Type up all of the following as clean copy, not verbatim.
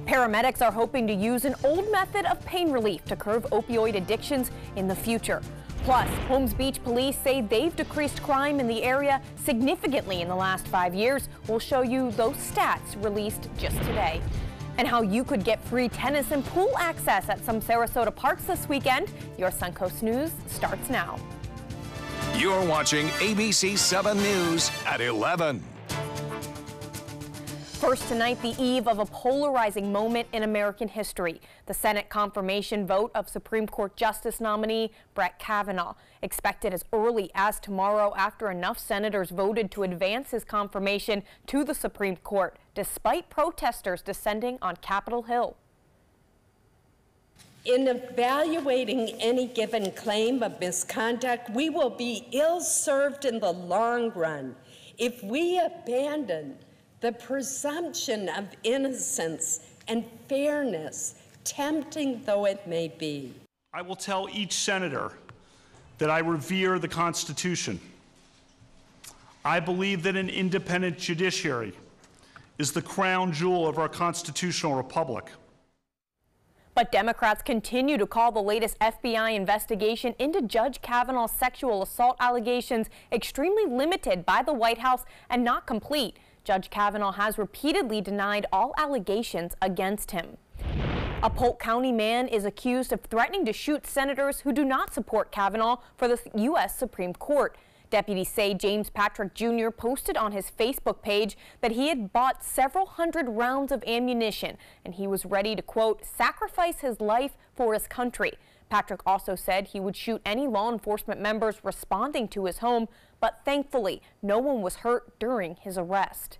Paramedics are hoping to use an old method of pain relief to curb opioid addictions in the future. Plus, Holmes Beach police say they've decreased crime in the area significantly in the last 5 years. We'll show you those stats released just today. And how you could get free tennis and pool access at some Sarasota parks this weekend. Your Suncoast News starts now. You're watching ABC7 News at 11. First tonight, the eve of a polarizing moment in American history. The Senate confirmation vote of Supreme Court Justice nominee Brett Kavanaugh, expected as early as tomorrow after enough senators voted to advance his confirmation to the Supreme Court, despite protesters descending on Capitol Hill. In evaluating any given claim of misconduct, we will be ill-served in the long run if we abandon the presumption of innocence and fairness, tempting though it may be. I will tell each senator that I revere the Constitution. I believe that an independent judiciary is the crown jewel of our constitutional republic. But Democrats continue to call the latest FBI investigation into Judge Kavanaugh's sexual assault allegations extremely limited by the White House and not complete. Judge Kavanaugh has repeatedly denied all allegations against him. A Polk County man is accused of threatening to shoot senators who do not support Kavanaugh for the U.S. Supreme Court. Deputies say James Patrick Jr. posted on his Facebook page that he had bought several hundred rounds of ammunition and he was ready to, quote, sacrifice his life for his country. Patrick also said he would shoot any law enforcement members responding to his home, but thankfully no one was hurt during his arrest.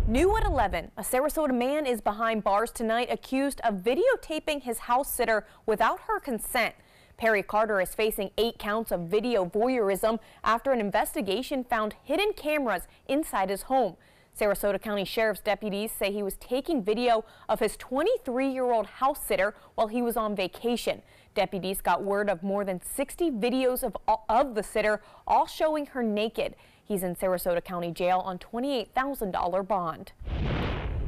New at 11, a Sarasota man is behind bars tonight accused of videotaping his house sitter without her consent. Perry Carter is facing 8 counts of video voyeurism after an investigation found hidden cameras inside his home. Sarasota County Sheriff's deputies say he was taking video of his 23-year-old house sitter while he was on vacation. Deputies got word of more than 60 videos of the sitter, all showing her naked. He's in Sarasota County Jail on $28,000 bond.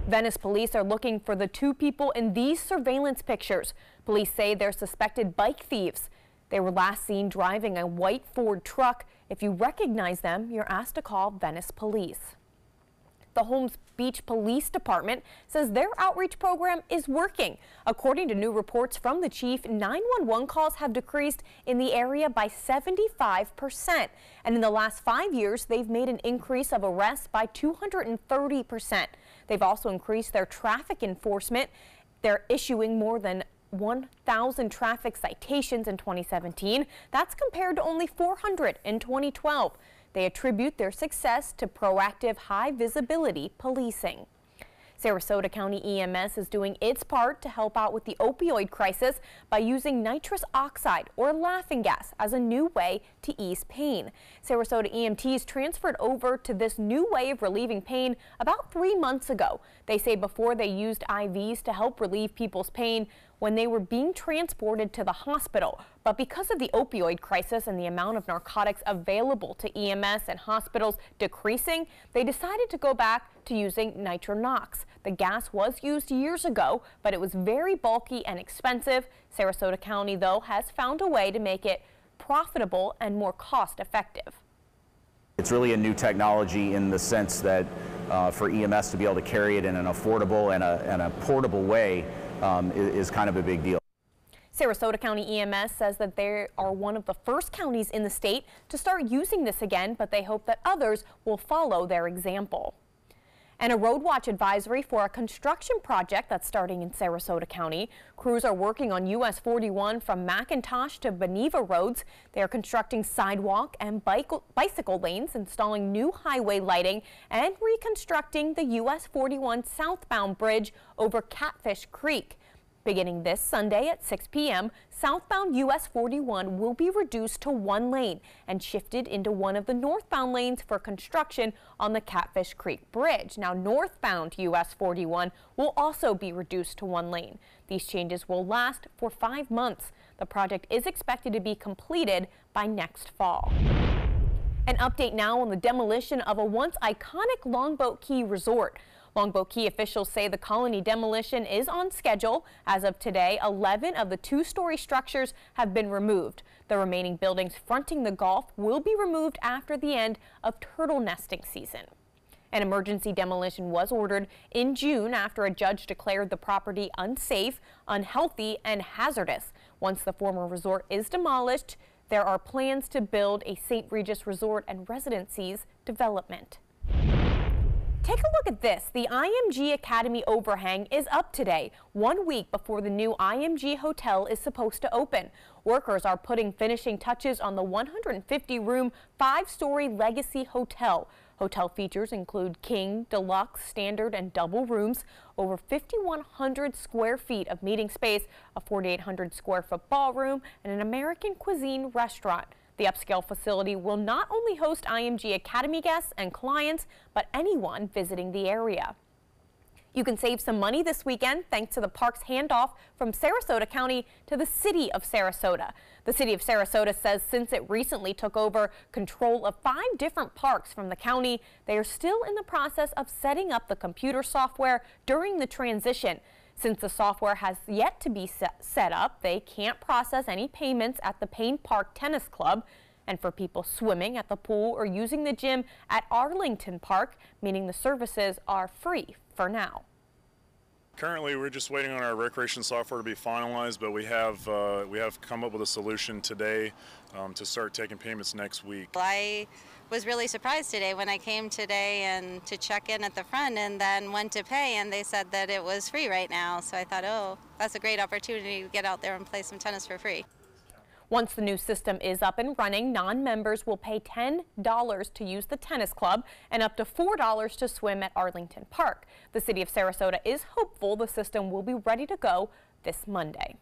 Venice police are looking for the 2 people in these surveillance pictures. Police say they're suspected bike thieves. They were last seen driving a white Ford truck. If you recognize them, you're asked to call Venice police. The Holmes Beach Police Department says their outreach program is working. According to new reports from the chief, 911 calls have decreased in the area by 75%. And in the last 5 years, they've made an increase of arrests by 230%. They've also increased their traffic enforcement. They're issuing more than 1,000 traffic citations in 2017. That's compared to only 400 in 2012. They attribute their success to proactive, high-visibility policing. Sarasota County EMS is doing its part to help out with the opioid crisis by using nitrous oxide or laughing gas as a new way to ease pain. Sarasota EMTs transferred over to this new way of relieving pain about 3 months ago. They say before they used IVs to help relieve people's pain when they were being transported to the hospital. But because of the opioid crisis and the amount of narcotics available to EMS and hospitals decreasing, they decided to go back to using nitronox. The gas was used years ago, but it was very bulky and expensive. Sarasota County, though, has found a way to make it profitable and more cost-effective. It's really a new technology in the sense that for EMS to be able to carry it in an affordable and a portable way is kind of a big deal. Sarasota County EMS says that they are one of the first counties in the state to start using this again, but they hope that others will follow their example. And a road watch advisory for a construction project that's starting in Sarasota County. Crews are working on US 41 from McIntosh to Beneva roads. They are constructing sidewalk and bicycle lanes, installing new highway lighting, and reconstructing the US 41 southbound bridge over Catfish Creek. Beginning this Sunday at 6 p.m., southbound US 41 will be reduced to 1 lane and shifted into one of the northbound lanes for construction on the Catfish Creek Bridge. Now, northbound US 41 will also be reduced to 1 lane. These changes will last for 5 months. The project is expected to be completed by next fall. An update now on the demolition of a once iconic Longboat Key resort. Longboat Key officials say the colony demolition is on schedule. As of today, 11 of the two-story structures have been removed. The remaining buildings fronting the Gulf will be removed after the end of turtle nesting season. An emergency demolition was ordered in June after a judge declared the property unsafe, unhealthy, and hazardous. Once the former resort is demolished, there are plans to build a St. Regis Resort and Residencies development. Take a look at this. The IMG Academy overhang is up today, 1 week before the new IMG Hotel is supposed to open. Workers are putting finishing touches on the 150-room, 5-story Legacy Hotel. Hotel features include king, deluxe, standard, and double rooms, over 5,100 square feet of meeting space, a 4,800 square foot ballroom, and an American cuisine restaurant. The upscale facility will not only host IMG Academy guests and clients, but anyone visiting the area. You can save some money this weekend thanks to the park's handoff from Sarasota County to the city of Sarasota. The city of Sarasota says since it recently took over control of 5 different parks from the county, they are still in the process of setting up the computer software during the transition. Since the software has yet to be set up, they can't process any payments at the Payne Park Tennis Club. And for people swimming at the pool or using the gym at Arlington Park, meaning the services are free for now. Currently, we're just waiting on our recreation software to be finalized, but we have come up with a solution today to start taking payments next week. I was really surprised today when I came today and to check in at the front and then went to pay, and they said that it was free right now. So I thought, oh, that's a great opportunity to get out there and play some tennis for free. Once the new system is up and running, non-members will pay $10 to use the tennis club and up to $4 to swim at Arlington Park. The city of Sarasota is hopeful the system will be ready to go this Monday.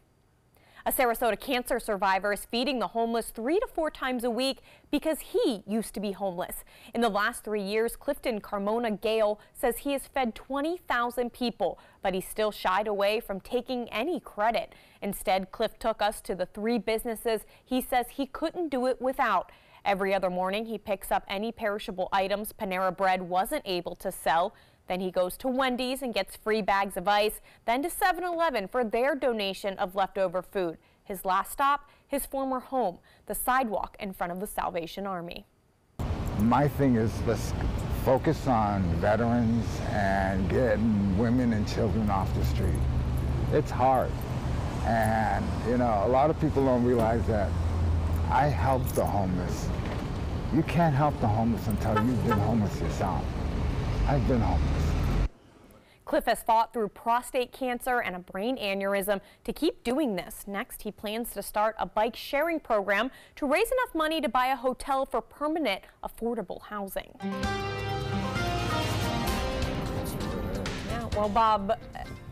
A Sarasota cancer survivor is feeding the homeless 3 to 4 times a week because he used to be homeless. In the last 3 years, Clifton Carmona Gale says he has fed 20,000 people, but he still shied away from taking any credit. Instead, Cliff took us to the 3 businesses he says he couldn't do it without. Every other morning, he picks up any perishable items Panera Bread wasn't able to sell. Then he goes to Wendy's and gets free bags of ice, then to 7-Eleven for their donation of leftover food. His last stop, his former home, the sidewalk in front of the Salvation Army. My thing is let's focus on veterans and getting women and children off the street. It's hard. And, you know, a lot of people don't realize that I help the homeless. You can't help the homeless until you've been homeless yourself. I've been homeless. Cliff has fought through prostate cancer and a brain aneurysm to keep doing this. Next, he plans to start a bike sharing program to raise enough money to buy a hotel for permanent, affordable housing. Yeah, well, Bob,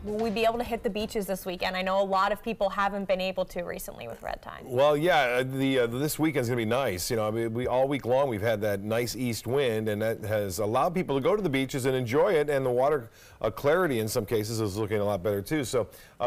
will we be able to hit the beaches this weekend? I know a lot of people haven't been able to recently with red tide. Well, yeah, this weekend's going to be nice. You know, I mean, all week long we've had that nice east wind, and that has allowed people to go to the beaches and enjoy it. And the water clarity in some cases is looking a lot better too. So,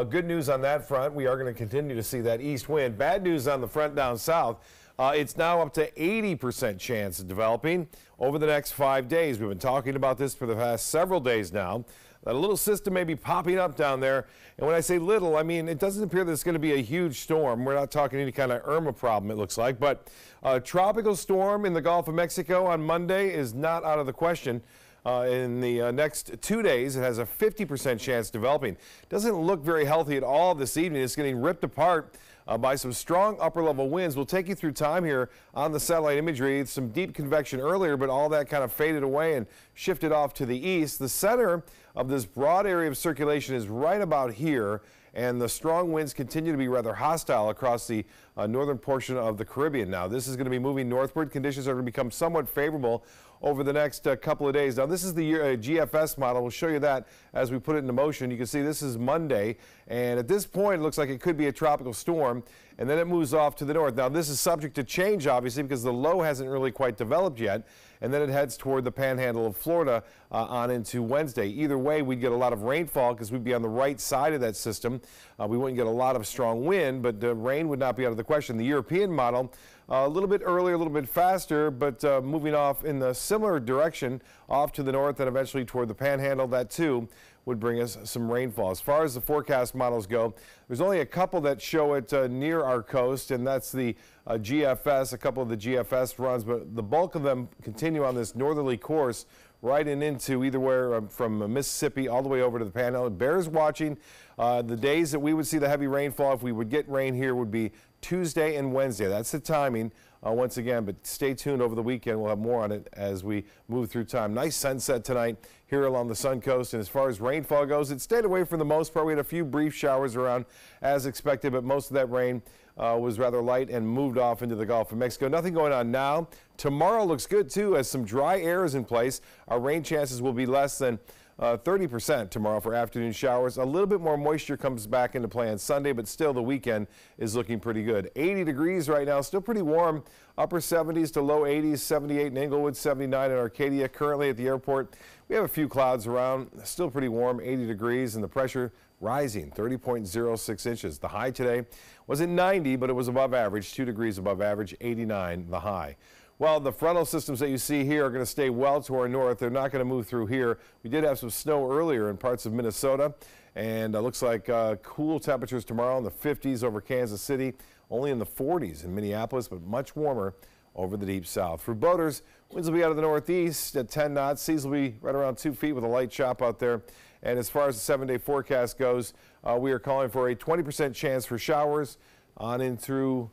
good news on that front. We are going to continue to see that east wind. Bad news on the front down south. It's now up to 80% chance of developing over the next 5 days. We've been talking about this for the past several days now. A little system may be popping up down there. And when I say little, I mean it doesn't appear that it's going to be a huge storm. We're not talking any kind of Irma problem, it looks like. But a tropical storm in the Gulf of Mexico on Monday is not out of the question. In the next 2 days, it has a 50% chance developing. Doesn't look very healthy at all this evening. It's getting ripped apart by some strong upper-level winds. We'll take you through time here on the satellite imagery. Some deep convection earlier, but all that kind of faded away and shifted off to the east. The center of this broad area of circulation is right about here, and the strong winds continue to be rather hostile across the northern portion of the Caribbean. Now, this is going to be moving northward. Conditions are going to become somewhat favorable over the next couple of days. Now, this is the GFS model. We'll show you that as we put it into motion. You can see this is Monday, and at this point, it looks like it could be a tropical storm. and then it moves off to the north. Now, this is subject to change, obviously, because the low hasn't really quite developed yet, and then it heads toward the panhandle of Florida on into Wednesday. Either way, we'd get a lot of rainfall because we'd be on the right side of that system. We wouldn't get a lot of strong wind, but rain would not be out of the question. The European model, a little bit earlier, a little bit faster, but moving off in the similar direction off to the north and eventually toward the panhandle. That too would bring us some rainfall. As far as the forecast models go, there's only a couple that show it near our coast, and that's the GFS, a couple of the GFS runs, but the bulk of them continue on this northerly course right into either where from Mississippi all the way over to the panhandle. It bears watching. The days that we would see the heavy rainfall, if we would get rain here, would be Tuesday and Wednesday. That's the timing once again, but stay tuned over the weekend. We'll have more on it as we move through time. Nice sunset tonight here along the Sun Coast, and as far as rainfall goes, it stayed away for the most part. We had a few brief showers around as expected, but most of that rain was rather light and moved off into the Gulf of Mexico. Nothing going on now. Tomorrow looks good too, as some dry air is in place. Our rain chances will be less than 30% tomorrow for afternoon showers. A little bit more moisture comes back into play on Sunday, but still the weekend is looking pretty good. 80 degrees right now, still pretty warm. Upper 70s to low 80s, 78 in Inglewood, 79 in Arcadia. Currently at the airport, we have a few clouds around, still pretty warm, 80 degrees, and the pressure rising, 30.06 inches. The high today was at 90, but it was above average, 2 degrees above average, 89 the high. Well, the frontal systems that you see here are going to stay well to our north. They're not going to move through here. We did have some snow earlier in parts of Minnesota, and it looks like cool temperatures tomorrow in the 50s over Kansas City, only in the 40s in Minneapolis, but much warmer over the deep south. For boaters, winds will be out of the northeast at 10 knots. Seas will be right around 2 feet with a light chop out there. And as far as the 7-day forecast goes, we are calling for a 20% chance for showers on in through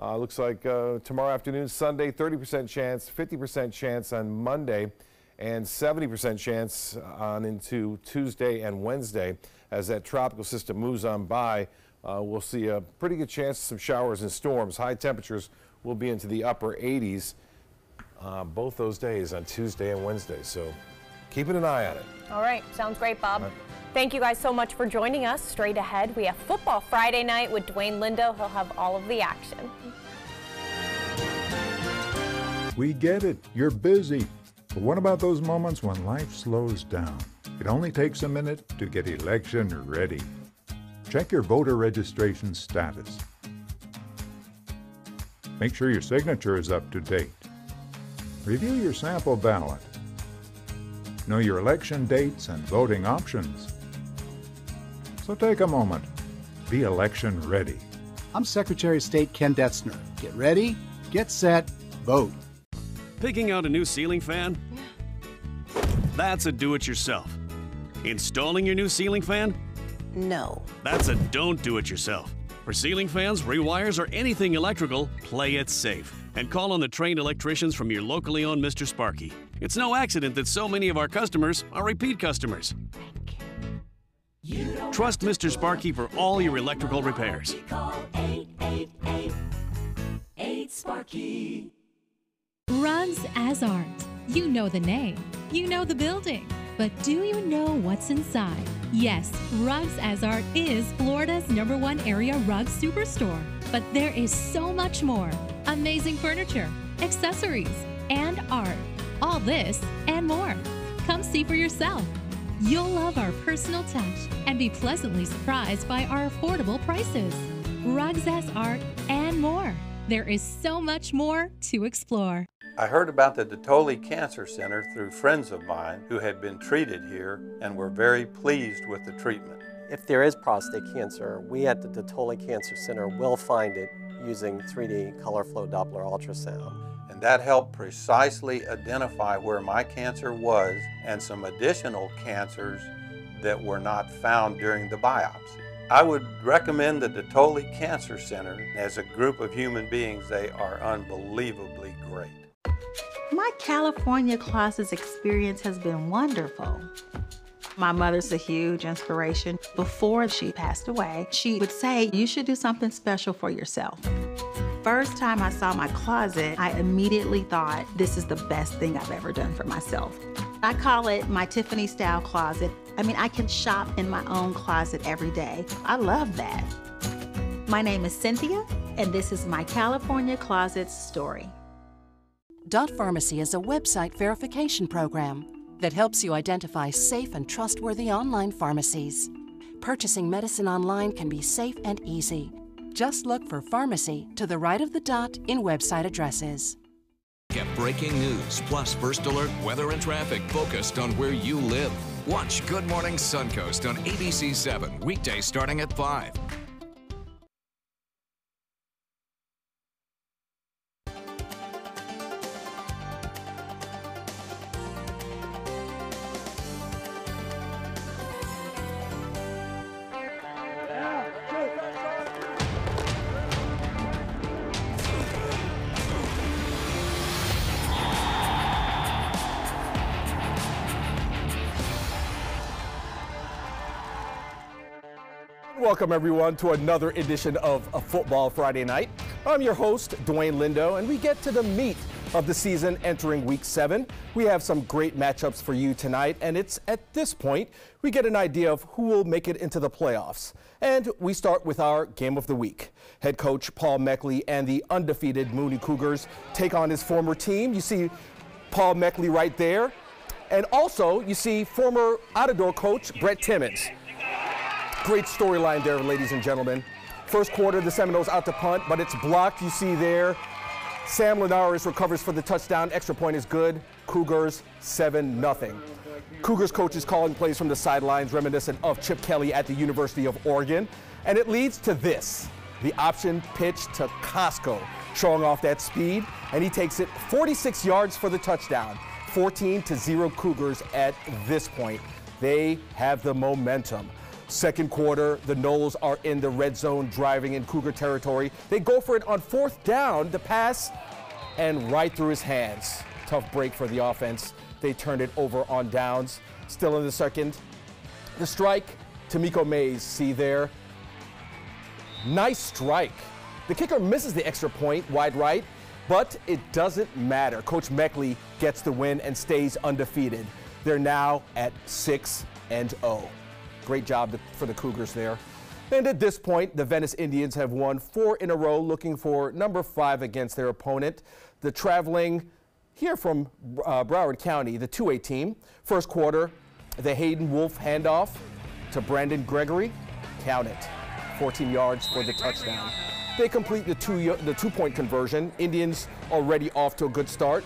looks like tomorrow afternoon, Sunday, 30% chance, 50% chance on Monday, and 70% chance on into Tuesday and Wednesday. As that tropical system moves on by, we'll see a pretty good chance of some showers and storms. High temperatures will be into the upper 80s both those days on Tuesday and Wednesday. So keeping an eye on it. All right. Sounds great, Bob. Thank you guys so much for joining us. Straight ahead, we have Football Friday night with Dwayne Lindo. He'll have all of the action. We get it. You're busy. But what about those moments when life slows down? It only takes a minute to get election ready. Check your voter registration status. Make sure your signature is up to date. Review your sample ballot. Know your election dates and voting options. So take a moment. Be election ready. I'm Secretary of State Ken Detzner. Get ready, get set, vote. Picking out a new ceiling fan? That's a do-it-yourself. Installing your new ceiling fan? No. That's a don't do-it-yourself. For ceiling fans, rewires, or anything electrical, play it safe. And call on the trained electricians from your locally owned Mr. Sparky. It's no accident that so many of our customers are repeat customers. Trust Mr. Sparky for all your electrical repairs. Call 888-8-SPARKY. Rugs as Art. You know the name. You know the building. But do you know what's inside? Yes, Rugs as Art is Florida's #1 area rug superstore. But there is so much more. Amazing furniture, accessories, and art. All this and more. Come see for yourself. You'll love our personal touch and be pleasantly surprised by our affordable prices. Rugs as Art and more. There is so much more to explore. I heard about the Dotoli Cancer Center through friends of mine who had been treated here and were very pleased with the treatment. If there is prostate cancer, we at the Dotoli Cancer Center will find it using 3D color flow Doppler ultrasound. And that helped precisely identify where my cancer was and some additional cancers that were not found during the biopsy. I would recommend the Dotoli Cancer Center. As a group of human beings, they are unbelievably great. My California closets experience has been wonderful. My mother's a huge inspiration. Before she passed away, she would say, you should do something special for yourself. First time I saw my closet, I immediately thought, this is the best thing I've ever done for myself. I call it my Tiffany style closet. I mean, I can shop in my own closet every day. I love that. My name is Cynthia, and this is my California Closets story. Dot Pharmacy is a website verification program that helps you identify safe and trustworthy online pharmacies. Purchasing medicine online can be safe and easy. Just look for pharmacy to the right of the dot in website addresses. Get breaking news, plus first alert, weather and traffic focused on where you live. Watch Good Morning Suncoast on ABC7, weekdays starting at 5. Welcome everyone to another edition of A Football Friday Night. I'm your host, Dwayne Lindo, and we get to the meat of the season entering Week 7. We have some great matchups for you tonight, and it's at this point we get an idea of who will make it into the playoffs. And we start with our game of the week. Head coach Paul Meckley and the undefeated Mooney Cougars take on his former team. You see Paul Meckley right there. And also you see former out-of-door coach Brett Timmons. Great storyline there, ladies and gentlemen. First quarter, the Seminoles out to punt, but it's blocked. You see there, Sam Linares recovers for the touchdown. Extra point is good. Cougars 7-0. Cougars coaches calling plays from the sidelines, reminiscent of Chip Kelly at the University of Oregon. And it leads to this, the option pitch to Costco, showing off that speed, and he takes it 46 yards for the touchdown. 14-0 Cougars at this point. They have the momentum. Second quarter, the Noles are in the red zone driving in Cougar territory. They go for it on fourth down, the pass, and right through his hands. Tough break for the offense. They turned it over on downs. Still in the second. The strike, Tamiko Mays, see there. Nice strike. The kicker misses the extra point, wide right, but it doesn't matter. Coach Meckley gets the win and stays undefeated. They're now at 6-0. Great job for the Cougars there. And at this point, the Venice Indians have won 4 in a row, looking for number 5 against their opponent. The traveling here from Broward County, the 2A team. First quarter, the Hayden Wolf handoff to Brandon Gregory. Count it. 14 yards for the touchdown. They complete the two-point conversion. Indians already off to a good start.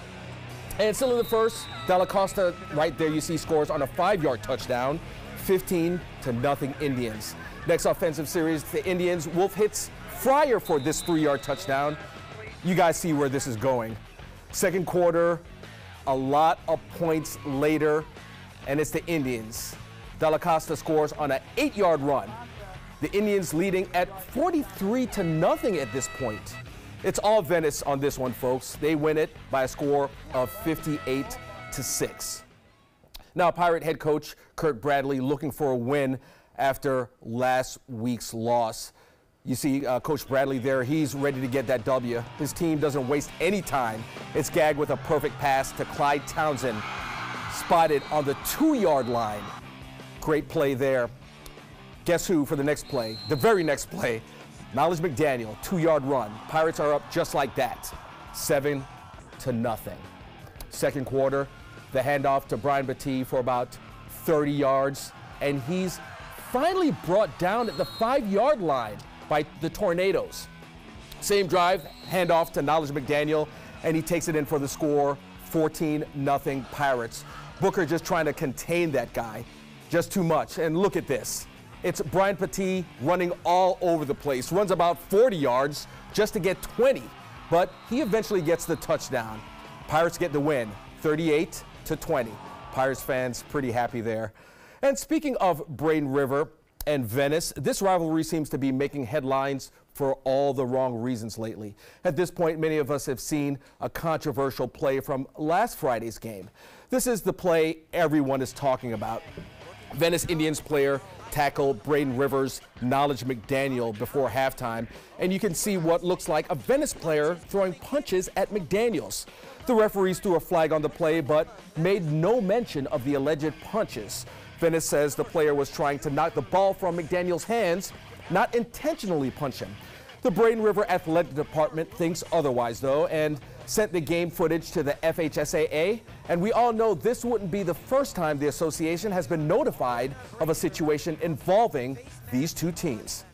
And still in the first, Dalla Costa right there you see scores on a 5-yard touchdown. 15-0 Indians. Next offensive series, the Indians. Wolf hits Fryer for this 3-yard touchdown. You guys see where this is going. Second quarter, a lot of points later, and it's the Indians. Dalla Costa scores on an 8-yard run. The Indians leading at 43-0 at this point. It's all Venice on this one, folks. They win it by a score of 58-6. Now, Pirate head coach Kurt Bradley looking for a win after last week's loss. You see Coach Bradley there. He's ready to get that W. His team doesn't waste any time. It's gagged with a perfect pass to Clyde Townsend, spotted on the 2-yard line. Great play there. Guess who for the next play? The very next play, Knowledge McDaniel, 2-yard run. Pirates are up just like that, 7-0. Second quarter, the handoff to Brian Battie for about 30 yards, and he's finally brought down at the 5-yard line by the Tornadoes. Same drive, handoff to Knowledge McDaniel, and he takes it in for the score, 14-0 Pirates. Booker just trying to contain that guy, just too much. And look at this. It's Brian Battie running all over the place, runs about 40 yards just to get 20, but he eventually gets the touchdown. Pirates get the win, 38-20. Pirates fans pretty happy there. And speaking of Braden River and Venice, this rivalry seems to be making headlines for all the wrong reasons lately. At this point, many of us have seen a controversial play from last Friday's game. This is the play everyone is talking about. Venice Indians player tackled Braden Rivers' Knowledge McDaniel before halftime, and you can see what looks like a Venice player throwing punches at McDaniels. The referees threw a flag on the play, but made no mention of the alleged punches. Venice says the player was trying to knock the ball from McDaniel's hands, not intentionally punch him. The Braden River Athletic Department thinks otherwise, though, and sent the game footage to the FHSAA. And we all know this wouldn't be the first time the association has been notified of a situation involving these two teams.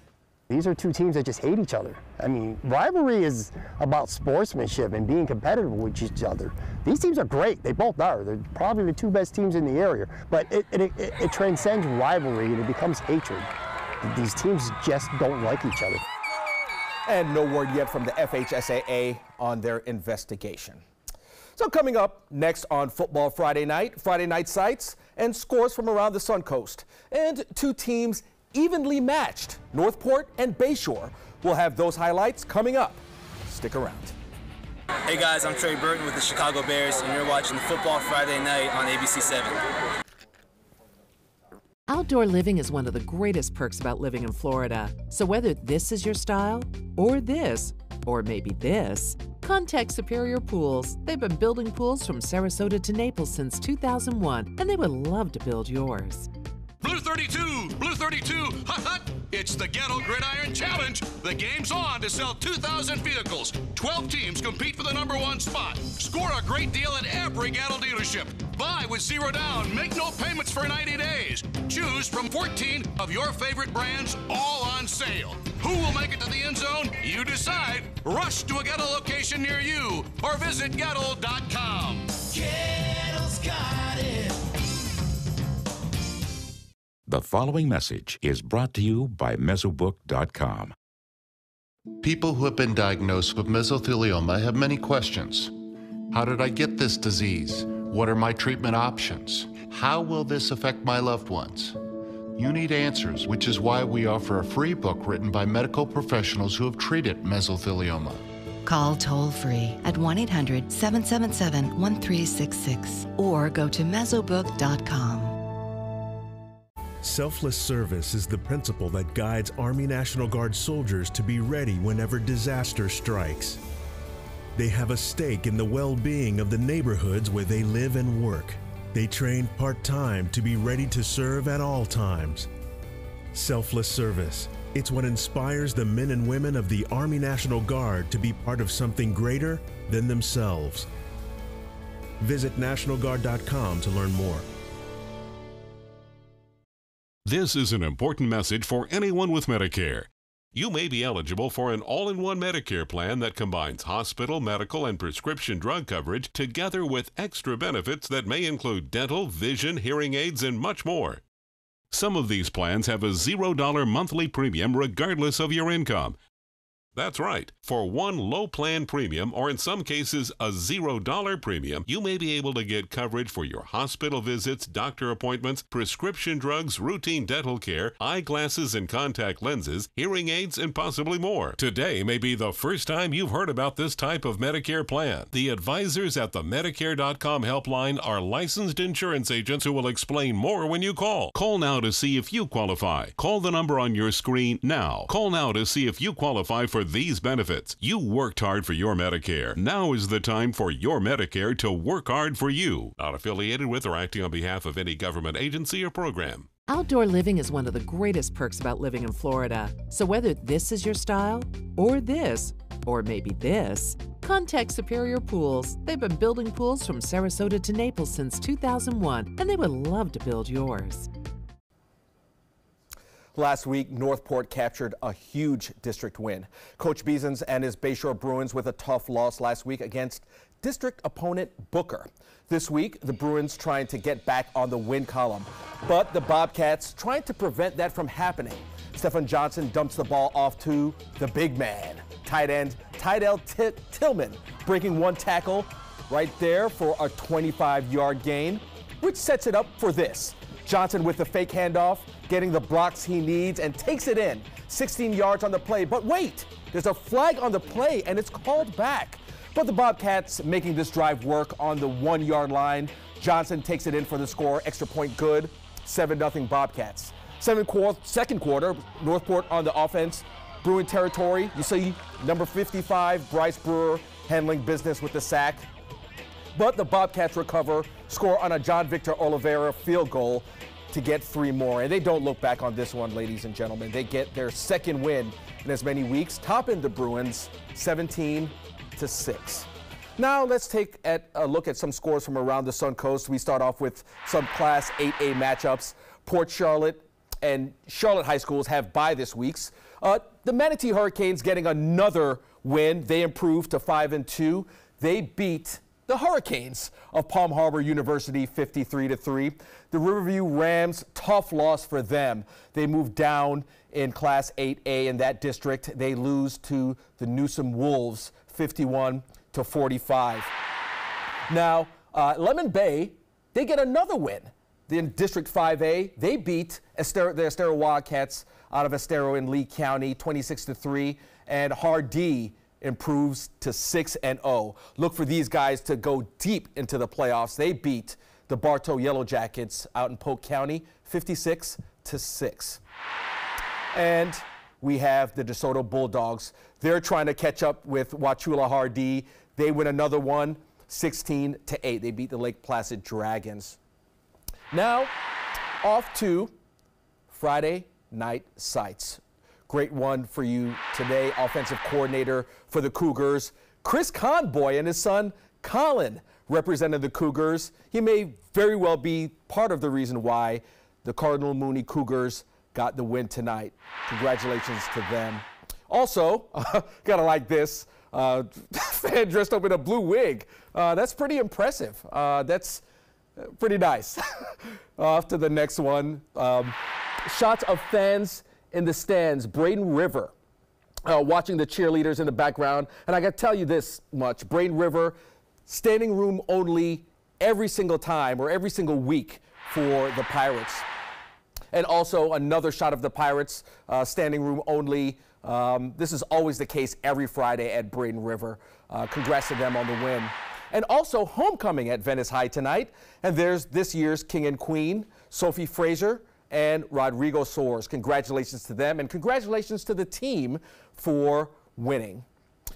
These are two teams that just hate each other. I mean, rivalry is about sportsmanship and being competitive with each other. These teams are great. They both are. They're probably the two best teams in the area. But it transcends rivalry and it becomes hatred. These teams just don't like each other. And no word yet from the FHSAA on their investigation. So coming up next on Football Friday Night sights and scores from around the Suncoast. And two teams evenly matched, Northport and Bayshore. We'll have those highlights coming up. Stick around. Hey guys, I'm Trey Burton with the Chicago Bears, and you're watching Football Friday Night on ABC7. Outdoor living is one of the greatest perks about living in Florida. So whether this is your style, or this, or maybe this, contact Superior Pools. They've been building pools from Sarasota to Naples since 2001, and they would love to build yours. Blue 32, Blue 32, hut hut! It's the Gatto Gridiron Challenge. The game's on to sell 2,000 vehicles. 12 teams compete for the #1 spot. Score a great deal at every Gatto dealership. Buy with 0 down. Make no payments for 90 days. Choose from 14 of your favorite brands, all on sale. Who will make it to the end zone? You decide. Rush to a Gatto location near you or visit Gatto.com. Gatto's got it. The following message is brought to you by Mesobook.com. People who have been diagnosed with mesothelioma have many questions. How did I get this disease? What are my treatment options? How will this affect my loved ones? You need answers, which is why we offer a free book written by medical professionals who have treated mesothelioma. Call toll-free at 1-800-777-1366 or go to Mesobook.com. Selfless service is the principle that guides Army National Guard soldiers to be ready whenever disaster strikes. They have a stake in the well-being of the neighborhoods where they live and work. They train part-time to be ready to serve at all times. Selfless service, it's what inspires the men and women of the Army National Guard to be part of something greater than themselves. Visit NationalGuard.com to learn more. This is an important message for anyone with Medicare. You may be eligible for an all-in-one Medicare plan that combines hospital, medical, and prescription drug coverage together with extra benefits that may include dental, vision, hearing aids, and much more. Some of these plans have a $0 monthly premium regardless of your income. That's right. For one low plan premium, or in some cases a $0 premium, you may be able to get coverage for your hospital visits, doctor appointments, prescription drugs, routine dental care, eyeglasses and contact lenses, hearing aids, and possibly more. Today may be the first time you've heard about this type of Medicare plan. The advisors at the Medicare.com helpline are licensed insurance agents who will explain more when you call. Call now to see if you qualify. Call the number on your screen now. Call now to see if you qualify for these benefits. You worked hard for your Medicare. Now is the time for your Medicare to work hard for you. Not affiliated with or acting on behalf of any government agency or program. Outdoor living is one of the greatest perks about living in Florida. So whether this is your style, or this, or maybe this, contact Superior Pools. They've been building pools from Sarasota to Naples since 2001, and they would love to build yours. Last week, Northport captured a huge district win. Coach Beasons and his Bayshore Bruins with a tough loss last week against district opponent Booker. This week, the Bruins trying to get back on the win column, but the Bobcats trying to prevent that from happening. Stephen Johnson dumps the ball off to the big man, tight end Tydell Tillman, breaking one tackle right there for a 25-yard gain, which sets it up for this. Johnson with the fake handoff, getting the blocks he needs and takes it in. 16 yards on the play, but wait, there's a flag on the play and it's called back. But the Bobcats making this drive work on the 1 yard line. Johnson takes it in for the score, extra point good, 7-0 Bobcats. Second quarter, Northport on the offense, Bruin territory. You see number 55, Bryce Brewer, handling business with the sack. But the Bobcats recover, score on a John Victor Oliveira field goal. to get 3 more, and they don't look back on this one, ladies and gentlemen. They get their second win in as many weeks, topping the Bruins 17-6. Now let's take a look at some scores from around the Sun Coast. We start off with some Class 8A matchups. Port Charlotte and Charlotte High Schools have bye this week. The Manatee Hurricanes getting another win. They improved to 5-2. They beat the Hurricanes of Palm Harbor University 53-3. The Riverview Rams, tough loss for them. They moved down in Class 8A in that district. They lose to the Newsom Wolves 51-45. Now, Lemon Bay, they get another win. In District 5A, they beat the Estero Wildcats out of Estero in Lee County 26-3, and Hardee improves to 6-0. Look for these guys to go deep into the playoffs. They beat the Bartow Yellow Jackets out in Polk County 56-6. And we have the DeSoto Bulldogs. They're trying to catch up with Wauchula Hardee. They win another one 16-8. They beat the Lake Placid Dragons. Now, off to Friday night sights. Great one for you today. Offensive coordinator for the Cougars, Chris Conboy, and his son, Colin, represented the Cougars. He may very well be part of the reason why the Cardinal Mooney Cougars got the win tonight. Congratulations to them. Also, gotta like this, fan dressed up in a blue wig. That's pretty impressive. That's pretty nice. Off to the next one. Shots of fans in the stands. Braden River watching the cheerleaders in the background. And I got to tell you this much. Braden River, standing room only every single time or every single week for the Pirates. And also another shot of the Pirates, standing room only. This is always the case every Friday at Braden River. Congrats to them on the win. And also homecoming at Venice High tonight. And there's this year's King and Queen, Sophie Fraser and Rodrigo Soares. Congratulations to them, and congratulations to the team for winning.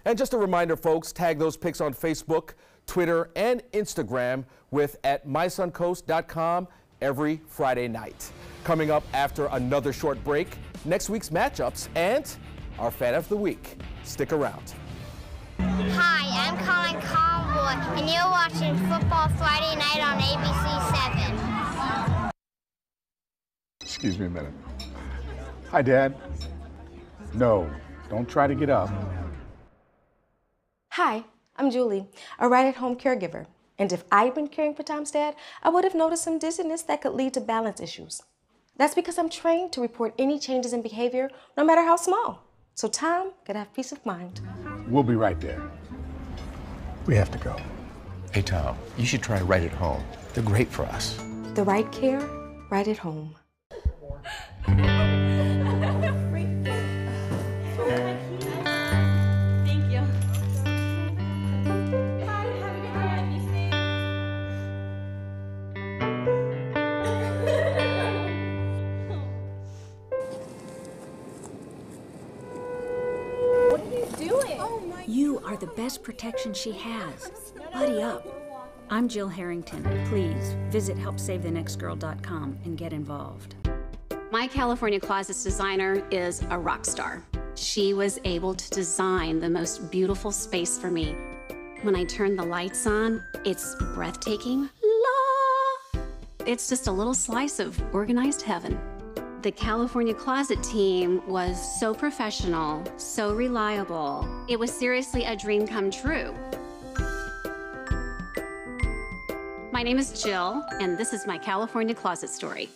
And just a reminder, folks, tag those pics on Facebook, Twitter, and Instagram with @mysuncoast.com every Friday night. Coming up after another short break, next week's matchups and our Fan of the Week. Stick around. Hi, I'm Colin Conboy, and you're watching Football Friday Night on ABC7. Excuse me a minute. Hi, Dad. No, don't try to get up. Hi, I'm Julie, a right-at-home caregiver. And if I'd been caring for Tom's dad, I would have noticed some dizziness that could lead to balance issues. That's because I'm trained to report any changes in behavior, no matter how small. So Tom could have peace of mind. We'll be right there. We have to go. Hey, Tom, you should try Right at Home. They're great for us. The right care, right at home. Thank you. What are you doing? You are the best protection she has. Buddy up. I'm Jill Harrington. Please visit helpsavethenextgirl.com and get involved. My California Closets designer is a rock star. She was able to design the most beautiful space for me. When I turn the lights on, it's breathtaking. La! It's just a little slice of organized heaven. The California Closet team was so professional, so reliable. It was seriously a dream come true. My name is Jill, and this is my California Closet story.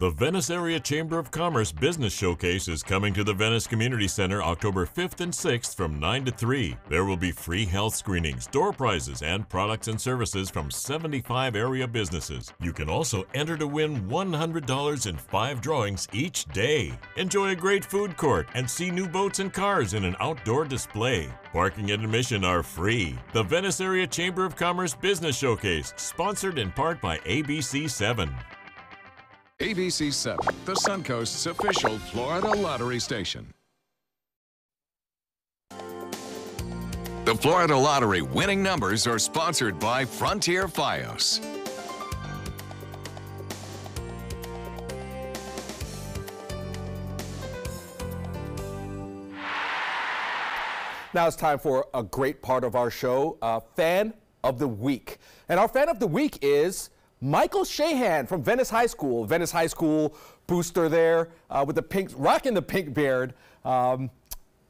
The Venice Area Chamber of Commerce Business Showcase is coming to the Venice Community Center October 5th and 6th from 9 to 3. There will be free health screenings, door prizes, and products and services from 75 area businesses. You can also enter to win $100 in 5 drawings each day. Enjoy a great food court and see new boats and cars in an outdoor display. Parking and admission are free. The Venice Area Chamber of Commerce Business Showcase, sponsored in part by ABC7. ABC7, the Suncoast's official Florida lottery station. The Florida Lottery winning numbers are sponsored by Frontier Fios. Now it's time for a great part of our show, Fan of the Week. And our Fan of the Week is Michael Shahan from Venice High School. Venice High School booster there with the rocking the pink beard.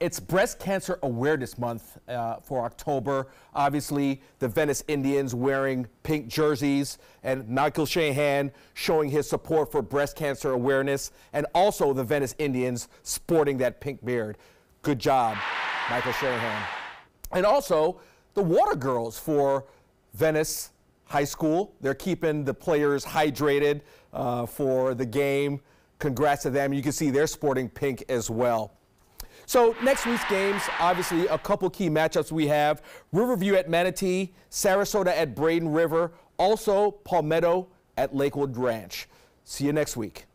It's Breast Cancer Awareness Month for October. Obviously, the Venice Indians wearing pink jerseys, and Michael Shahan showing his support for breast cancer awareness, and also the Venice Indians sporting that pink beard. Good job, Michael Shahan. And also, the Water Girls for Venice High School. They're keeping the players hydrated for the game. Congrats to them. You can see they're sporting pink as well. So next week's games, obviously a couple key matchups we have. Riverview at Manatee, Sarasota at Braden River, also Palmetto at Lakewood Ranch. See you next week.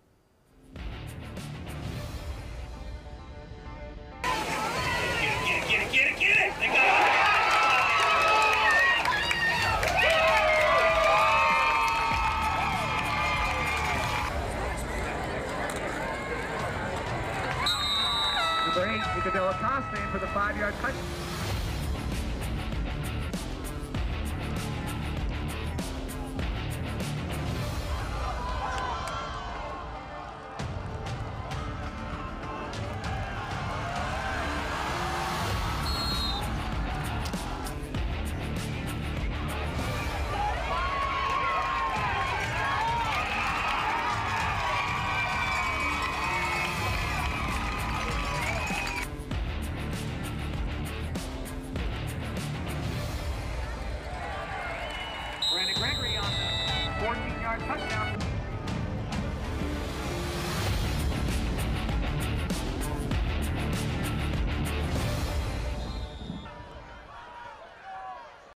Nicodella Costa in for the 5-yard touchdown. Gregory on the 14-yard touchdown.